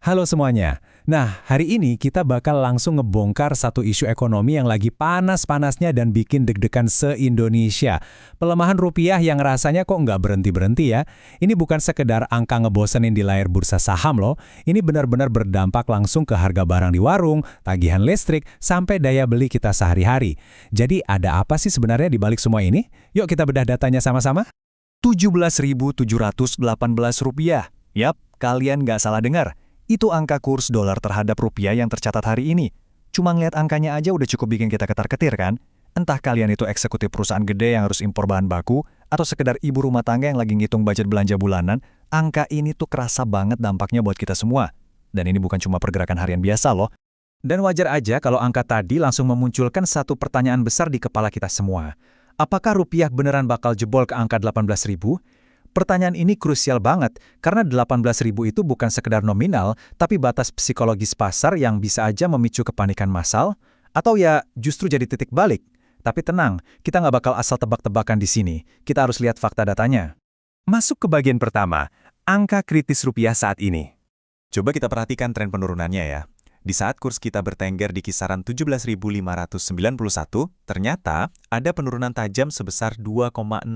Halo semuanya. Nah, hari ini kita bakal langsung ngebongkar satu isu ekonomi yang lagi panas-panasnya dan bikin deg-degan se-Indonesia. Pelemahan rupiah yang rasanya kok nggak berhenti-berhenti ya. Ini bukan sekedar angka ngebosenin di layar bursa saham loh. Ini benar-benar berdampak langsung ke harga barang di warung, tagihan listrik, sampai daya beli kita sehari-hari. Jadi ada apa sih sebenarnya di balik semua ini? Yuk kita bedah datanya sama-sama. Rp17.718. Yap, kalian nggak salah dengar. Itu angka kurs dolar terhadap rupiah yang tercatat hari ini. Cuma ngeliat angkanya aja udah cukup bikin kita ketar-ketir kan? Entah kalian itu eksekutif perusahaan gede yang harus impor bahan baku, atau sekedar ibu rumah tangga yang lagi ngitung budget belanja bulanan, angka ini tuh kerasa banget dampaknya buat kita semua. Dan ini bukan cuma pergerakan harian biasa loh. Dan wajar aja kalau angka tadi langsung memunculkan satu pertanyaan besar di kepala kita semua. Apakah rupiah beneran bakal jebol ke angka 18.000? Pertanyaan ini krusial banget, karena 18.000 itu bukan sekedar nominal, tapi batas psikologis pasar yang bisa aja memicu kepanikan massal, atau ya justru jadi titik balik. Tapi tenang, kita nggak bakal asal tebak-tebakan di sini. Kita harus lihat fakta datanya. Masuk ke bagian pertama, angka kritis rupiah saat ini. Coba kita perhatikan tren penurunannya ya. Di saat kurs kita bertengger di kisaran 17.591, ternyata ada penurunan tajam sebesar 2,67%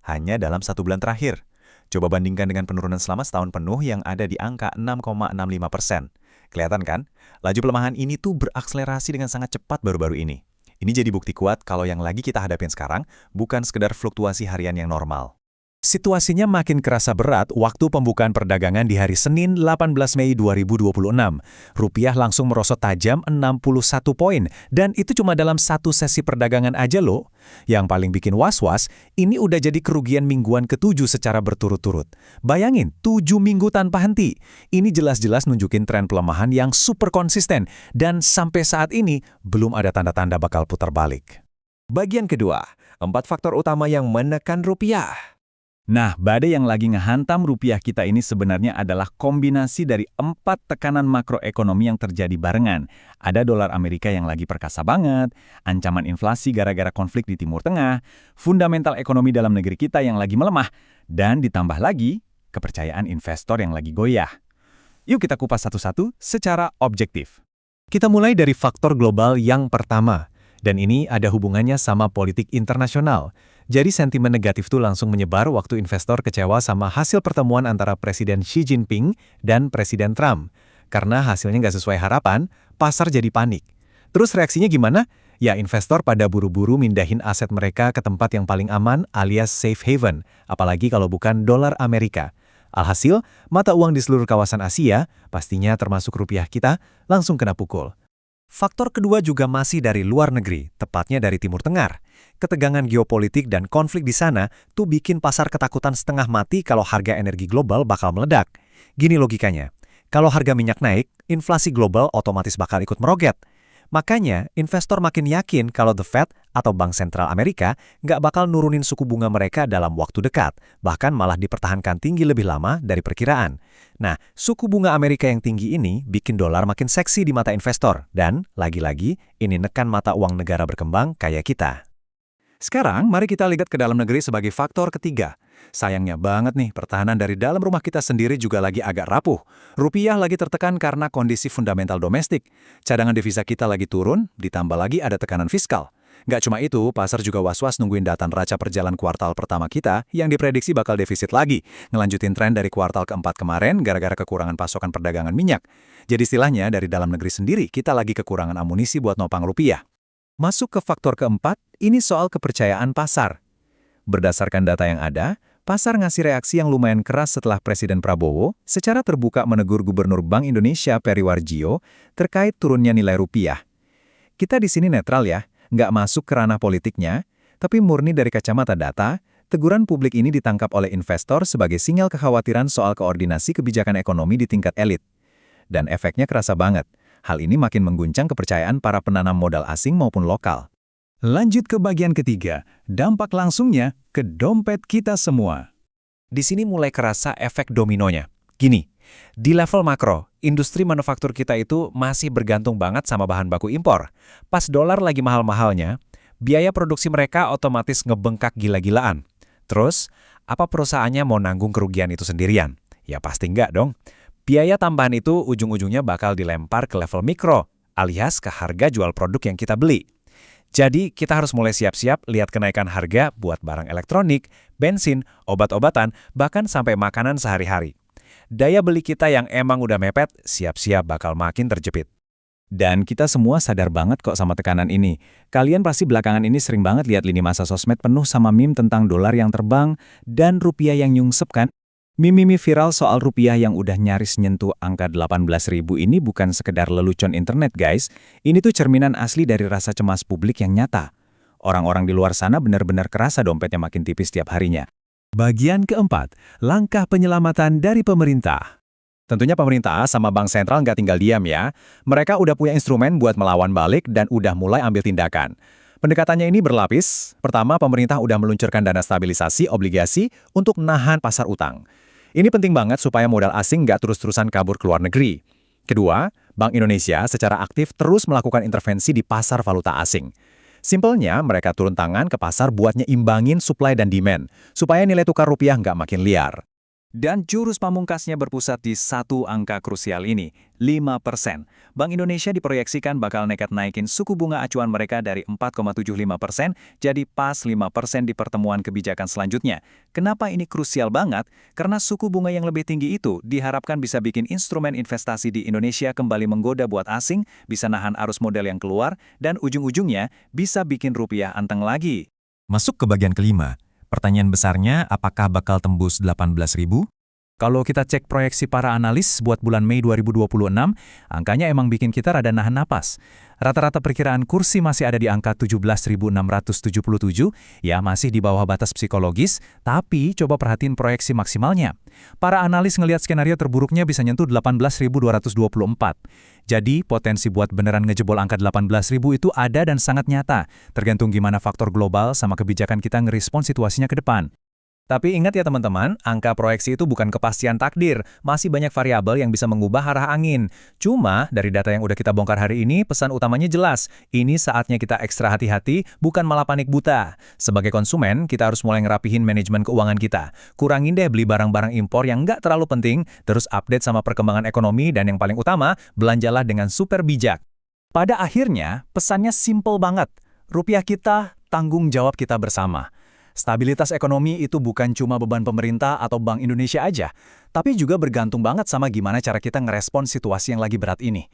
hanya dalam 1 bulan terakhir. Coba bandingkan dengan penurunan selama setahun penuh yang ada di angka 6,65%. Kelihatan kan? Laju pelemahan ini tuh berakselerasi dengan sangat cepat baru-baru ini. Ini jadi bukti kuat kalau yang lagi kita hadapin sekarang bukan sekedar fluktuasi harian yang normal. Situasinya makin kerasa berat waktu pembukaan perdagangan di hari Senin 18 Mei 2026. Rupiah langsung merosot tajam 61 poin, dan itu cuma dalam satu sesi perdagangan aja loh. Yang paling bikin was-was, ini udah jadi kerugian mingguan ke-7 secara berturut-turut. Bayangin, 7 minggu tanpa henti. Ini jelas-jelas nunjukin tren pelemahan yang super konsisten, dan sampai saat ini belum ada tanda-tanda bakal putar balik. Bagian kedua, 4 faktor utama yang menekan rupiah. Nah, badai yang lagi ngehantam rupiah kita ini sebenarnya adalah kombinasi dari 4 tekanan makroekonomi yang terjadi barengan. Ada dolar Amerika yang lagi perkasa banget, ancaman inflasi gara-gara konflik di Timur Tengah, fundamental ekonomi dalam negeri kita yang lagi melemah, dan ditambah lagi kepercayaan investor yang lagi goyah. Yuk kita kupas satu-satu secara objektif. Kita mulai dari faktor global yang pertama, dan ini ada hubungannya sama politik internasional. Jadi sentimen negatif itu langsung menyebar waktu investor kecewa sama hasil pertemuan antara Presiden Xi Jinping dan Presiden Trump. Karena hasilnya nggak sesuai harapan, pasar jadi panik. Terus reaksinya gimana? Ya investor pada buru-buru mindahin aset mereka ke tempat yang paling aman alias safe haven, apalagi kalau bukan dolar Amerika. Alhasil, mata uang di seluruh kawasan Asia, pastinya termasuk rupiah kita, langsung kena pukul. Faktor kedua juga masih dari luar negeri, tepatnya dari Timur Tengah. Ketegangan geopolitik dan konflik di sana tuh bikin pasar ketakutan setengah mati kalau harga energi global bakal meledak. Gini logikanya, kalau harga minyak naik, inflasi global otomatis bakal ikut meroket. Makanya, investor makin yakin kalau The Fed atau Bank Sentral Amerika nggak bakal nurunin suku bunga mereka dalam waktu dekat, bahkan malah dipertahankan tinggi lebih lama dari perkiraan. Nah, suku bunga Amerika yang tinggi ini bikin dolar makin seksi di mata investor, dan lagi-lagi ini nekan mata uang negara berkembang kayak kita. Sekarang, mari kita lihat ke dalam negeri sebagai faktor ketiga. Sayangnya banget nih, pertahanan dari dalam rumah kita sendiri juga lagi agak rapuh. Rupiah lagi tertekan karena kondisi fundamental domestik. Cadangan devisa kita lagi turun, ditambah lagi ada tekanan fiskal. Nggak cuma itu, pasar juga was-was nungguin data neraca perjalanan kuartal pertama kita yang diprediksi bakal defisit lagi, ngelanjutin tren dari kuartal keempat kemarin gara-gara kekurangan pasokan perdagangan minyak. Jadi istilahnya dari dalam negeri sendiri kita lagi kekurangan amunisi buat nopang rupiah. Masuk ke faktor keempat, ini soal kepercayaan pasar. Berdasarkan data yang ada, pasar ngasih reaksi yang lumayan keras setelah Presiden Prabowo secara terbuka menegur Gubernur Bank Indonesia Peri Warjio terkait turunnya nilai rupiah. Kita di sini netral ya, nggak masuk ke ranah politiknya, tapi murni dari kacamata data, teguran publik ini ditangkap oleh investor sebagai sinyal kekhawatiran soal koordinasi kebijakan ekonomi di tingkat elit. Dan efeknya kerasa banget. Hal ini makin mengguncang kepercayaan para penanam modal asing maupun lokal. Lanjut ke bagian ketiga, dampak langsungnya ke dompet kita semua. Di sini mulai kerasa efek dominonya. Gini, di level makro, industri manufaktur kita itu masih bergantung banget sama bahan baku impor. Pas dolar lagi mahal-mahalnya, biaya produksi mereka otomatis ngebengkak gila-gilaan. Terus, apa perusahaannya mau nanggung kerugian itu sendirian? Ya pasti enggak dong. Biaya tambahan itu ujung-ujungnya bakal dilempar ke level mikro, alias ke harga jual produk yang kita beli. Jadi, kita harus mulai siap-siap lihat kenaikan harga buat barang elektronik, bensin, obat-obatan, bahkan sampai makanan sehari-hari. Daya beli kita yang emang udah mepet, siap-siap bakal makin terjepit. Dan kita semua sadar banget kok sama tekanan ini. Kalian pasti belakangan ini sering banget lihat lini masa sosmed penuh sama meme tentang dolar yang terbang dan rupiah yang nyungsep kan? Meme-meme viral soal rupiah yang udah nyaris nyentuh angka 18.000 ini bukan sekedar lelucon internet guys. Ini tuh cerminan asli dari rasa cemas publik yang nyata. Orang-orang di luar sana benar-benar kerasa dompetnya makin tipis tiap harinya. Bagian keempat, langkah penyelamatan dari pemerintah. Tentunya pemerintah sama bank sentral nggak tinggal diam ya. Mereka udah punya instrumen buat melawan balik dan udah mulai ambil tindakan. Pendekatannya ini berlapis. Pertama, pemerintah udah meluncurkan dana stabilisasi obligasi untuk nahan pasar utang. Ini penting banget supaya modal asing nggak terus-terusan kabur ke luar negeri. Kedua, Bank Indonesia secara aktif terus melakukan intervensi di pasar valuta asing. Simpelnya, mereka turun tangan ke pasar buat nyimbangin supply dan demand, supaya nilai tukar rupiah nggak makin liar. Dan jurus pamungkasnya berpusat di satu angka krusial ini, 5%. Bank Indonesia diproyeksikan bakal nekat naikin suku bunga acuan mereka dari 4,75% jadi pas 5% di pertemuan kebijakan selanjutnya. Kenapa ini krusial banget? Karena suku bunga yang lebih tinggi itu diharapkan bisa bikin instrumen investasi di Indonesia kembali menggoda buat asing, bisa nahan arus modal yang keluar, dan ujung-ujungnya bisa bikin rupiah anteng lagi. Masuk ke bagian kelima. Pertanyaan besarnya, apakah bakal tembus 18.000? Kalau kita cek proyeksi para analis buat bulan Mei 2026, angkanya emang bikin kita rada nahan napas. Rata-rata perkiraan kursi masih ada di angka 17.677, ya masih di bawah batas psikologis, tapi coba perhatiin proyeksi maksimalnya. Para analis ngelihat skenario terburuknya bisa nyentuh 18.224. Jadi, potensi buat beneran ngejebol angka 18.000 itu ada dan sangat nyata, tergantung gimana faktor global sama kebijakan kita ngerespon situasinya ke depan. Tapi ingat ya teman-teman, angka proyeksi itu bukan kepastian takdir, masih banyak variabel yang bisa mengubah arah angin. Cuma, dari data yang udah kita bongkar hari ini, pesan utamanya jelas. Ini saatnya kita ekstra hati-hati, bukan malah panik buta. Sebagai konsumen, kita harus mulai ngerapihin manajemen keuangan kita. Kurangin deh beli barang-barang impor yang nggak terlalu penting, terus update sama perkembangan ekonomi, dan yang paling utama, belanjalah dengan super bijak. Pada akhirnya, pesannya simple banget. Rupiah kita, tanggung jawab kita bersama. Stabilitas ekonomi itu bukan cuma beban pemerintah atau Bank Indonesia aja, tapi juga bergantung banget sama gimana cara kita ngerespon situasi yang lagi berat ini.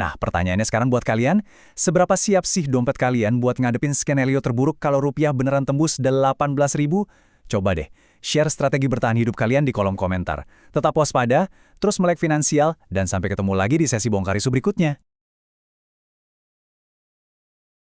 Nah, pertanyaannya sekarang buat kalian, seberapa siap sih dompet kalian buat ngadepin skenario terburuk kalau rupiah beneran tembus 18.000? Coba deh, share strategi bertahan hidup kalian di kolom komentar. Tetap waspada, terus melek finansial, dan sampai ketemu lagi di sesi bongkar isu berikutnya.